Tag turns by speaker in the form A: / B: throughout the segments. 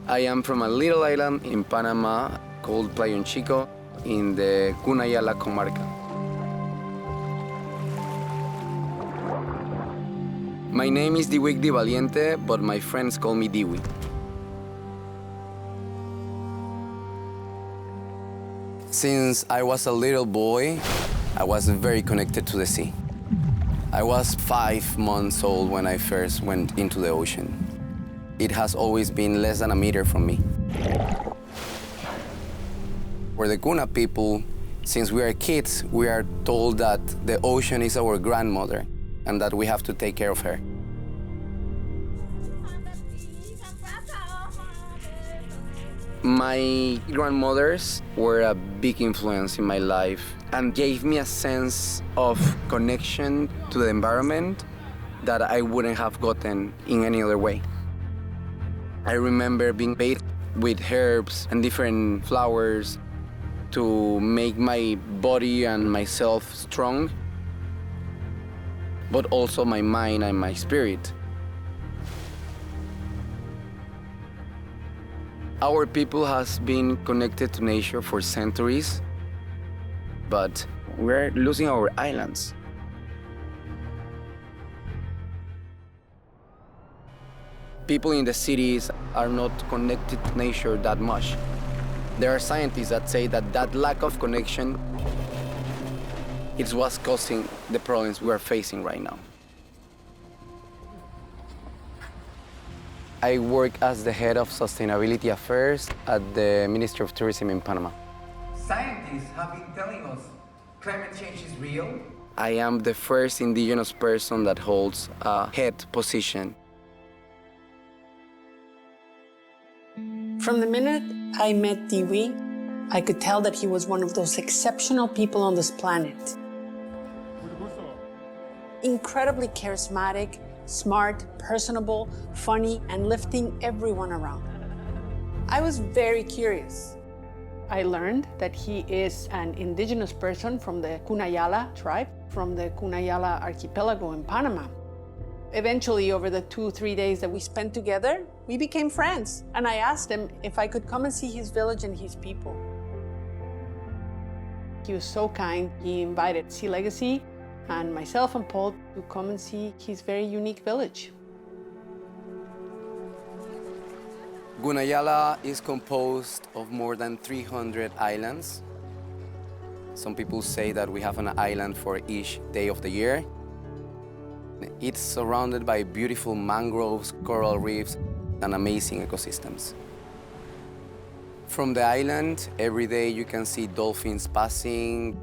A: I am from a little island in Panama called Playa Chico in the Guna Yala Comarca. My name is Diwi Valiente, but my friends call me Diwi. Since I was a little boy, I was very connected to the sea. I was 5 months old when I first went into the ocean. It has always been less than a meter from me. For the Kuna people, since we are kids, we are told that the ocean is our grandmother and that we have to take care of her. My grandmothers were a big influence in my life and gave me a sense of connection to the environment that I wouldn't have gotten in any other way. I remember being bathed with herbs and different flowers to make my body and myself strong, but also my mind and my spirit. Our people has been connected to nature for centuries, but we're losing our islands. People in the cities are not connected to nature that much. There are scientists that say that that lack of connection is what's causing the problems we are facing right now. I work as the head of sustainability affairs at the Ministry of Tourism in Panama.
B: Scientists have been telling us climate change is real.
A: I am the first indigenous person that holds a head position.
C: From the minute I met Diwi, I could tell that he was one of those exceptional people on this planet. Incredibly charismatic, smart, personable, funny, and lifting everyone around. I was very curious. I learned that he is an indigenous person from the Guna Yala tribe, from the Kuna Archipelago Archipelago in Panama. Eventually, over the 2-3 days that we spent together, we became friends, and I asked him if I could come and see his village and his people. He was so kind. He invited SeaLegacy and myself and Paul to come and see his very unique village.
A: Guna Yala is composed of more than 300 islands. Some people say that we have an island for each day of the year. It's surrounded by beautiful mangroves, coral reefs, and amazing ecosystems. From the island, every day you can see dolphins passing,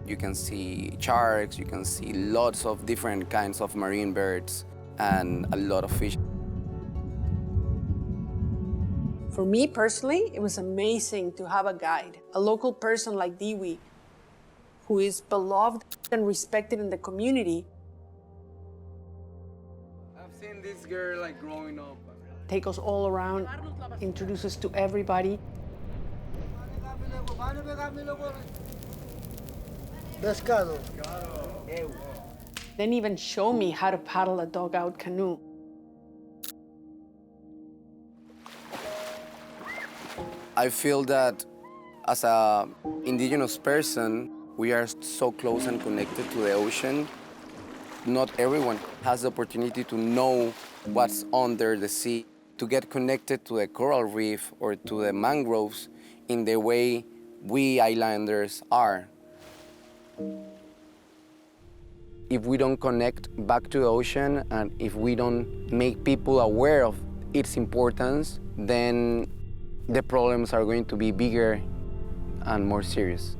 A: you can see sharks, you can see lots of different kinds of marine birds, and a lot of fish.
C: For me personally, it was amazing to have a guide, a local person like Diwi, who is beloved and respected in the community.
A: I've seen this girl like growing up.
C: Take us all around, introduce us to everybody.
D: Pescado.
C: Then even show me how to paddle a dugout canoe.
A: I feel that as an indigenous person, we are so close and connected to the ocean. Not everyone has the opportunity to know what's under the sea, to get connected to the coral reef or to the mangroves in the way we islanders are. If we don't connect back to the ocean and if we don't make people aware of its importance, then the problems are going to be bigger and more serious.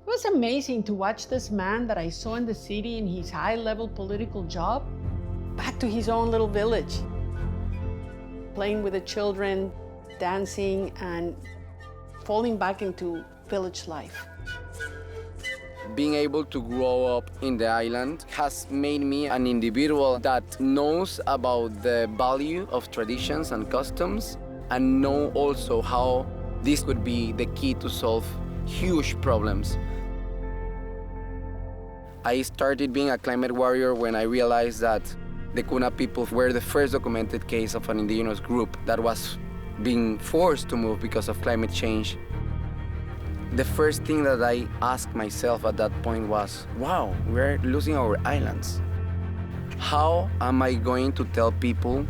C: It was amazing to watch this man that I saw in the city in his high-level political job back to his own little village, playing with the children, dancing, and falling back into village life.
A: Being able to grow up in the island has made me an individual that knows about the value of traditions and customs and know also how this could be the key to solve huge problems. I started being a climate warrior when I realized that The Kuna people were the first documented case of an indigenous group that was being forced to move because of climate change. The first thing that I asked myself at that point was, wow, we're losing our islands. How am I going to tell people?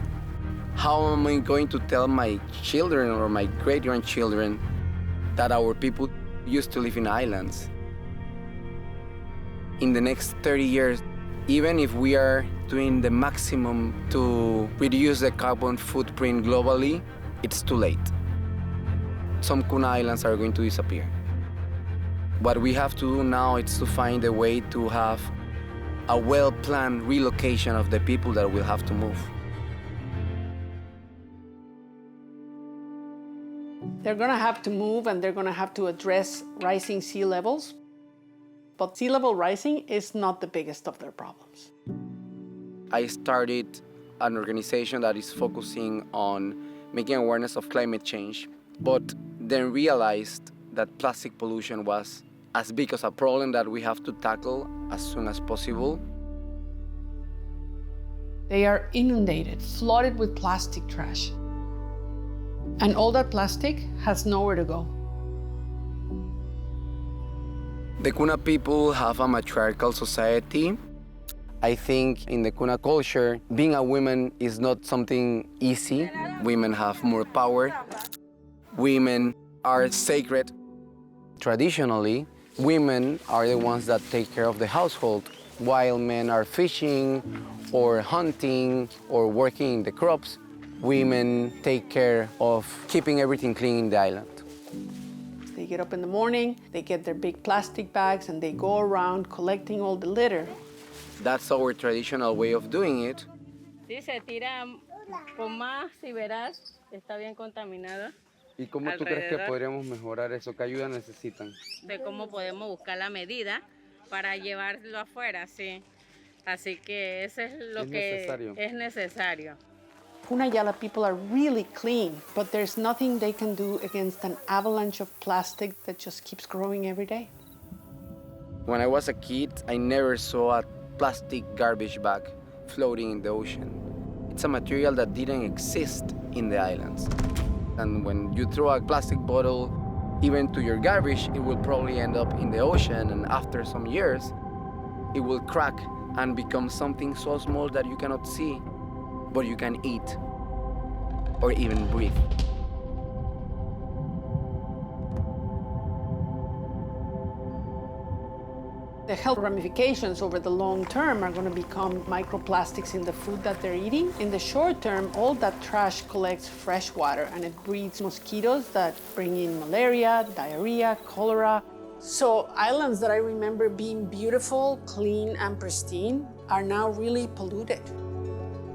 A: How am I going to tell my children or my great-grandchildren that our people used to live in islands? In the next 30 years, even if we are doing the maximum to reduce the carbon footprint globally, it's too late. Some Kuna Islands are going to disappear. What we have to do now is to find a way to have a well-planned relocation of the people that will have to move.
C: They're going to have to move and they're going to have to address rising sea levels. But sea level rising is not the biggest of their problems.
A: I started an organization that is focusing on making awareness of climate change, but then realized that plastic pollution was as big as a problem that we have to tackle as soon as possible.
C: They are inundated, flooded with plastic trash. And all that plastic has nowhere to go.
A: The Kuna people have a matriarchal society. I think in the Kuna culture, being a woman is not something easy. Women have more power. Women are sacred. Traditionally, women are the ones that take care of the household, while men are fishing or hunting or working in the crops. Women take care of keeping everything clean in the island.
C: They get up in the morning, they get their big plastic bags, and they go around collecting all the litter.
A: That's our traditional way of doing it.
D: Sí, se tira con más, si verás, está bien contaminado.
A: ¿Y cómo tú crees que podríamos mejorar eso? ¿Qué ayuda necesitan?
D: De cómo podemos buscar la medida para llevarlo afuera, sí. Así que eso es lo que es necesario.
C: Guna Yala people are really clean, but there's nothing they can do against an avalanche of plastic that just keeps growing every day.
A: When I was a kid, I never saw a plastic garbage bag floating in the ocean. It's a material that didn't exist in the islands. And when you throw a plastic bottle even to your garbage, it will probably end up in the ocean, and after some years, it will crack and become something so small that you cannot see, but you can eat or even breathe.
C: The health ramifications over the long term are going to become microplastics in the food that they're eating. In the short term, all that trash collects fresh water and it breeds mosquitoes that bring in malaria, diarrhea, cholera. So islands that I remember being beautiful, clean, and pristine are now really polluted.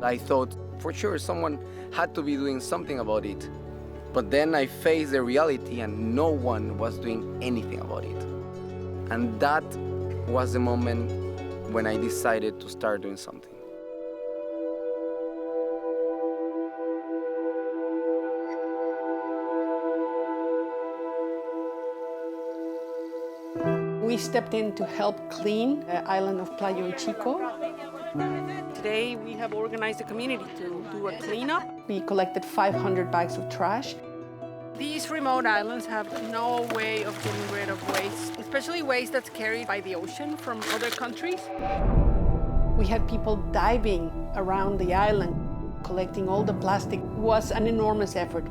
A: I thought, for sure, someone had to be doing something about it. But then I faced the reality and no one was doing anything about it. And that was the moment when I decided to start doing something.
C: We stepped in to help clean the island of Playa Chico. Today, we have organized a community to do a cleanup. We collected 500 bags of trash. These remote islands have no way of getting rid of waste, especially waste that's carried by the ocean from other countries. We had people diving around the island, collecting all the plastic. It was an enormous effort.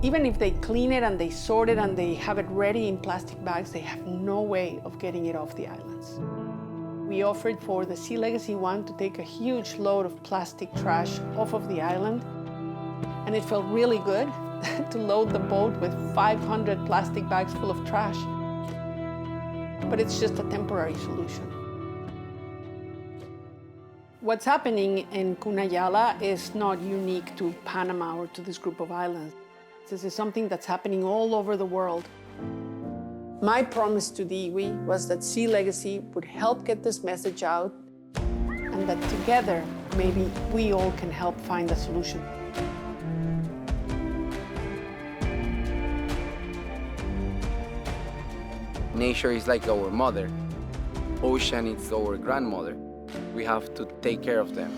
C: Even if they clean it and they sort it and they have it ready in plastic bags, they have no way of getting it off the islands. We offered for the SeaLegacy one to take a huge load of plastic trash off of the island, and it felt really good to load the boat with 500 plastic bags full of trash. But it's just a temporary solution. What's happening in Guna Yala is not unique to Panama or to this group of islands. This is something that's happening all over the world. My promise to Diwi was that SeaLegacy would help get this message out and that together, maybe we all can help find a solution.
A: Nature is like our mother. Ocean is our grandmother. We have to take care of them.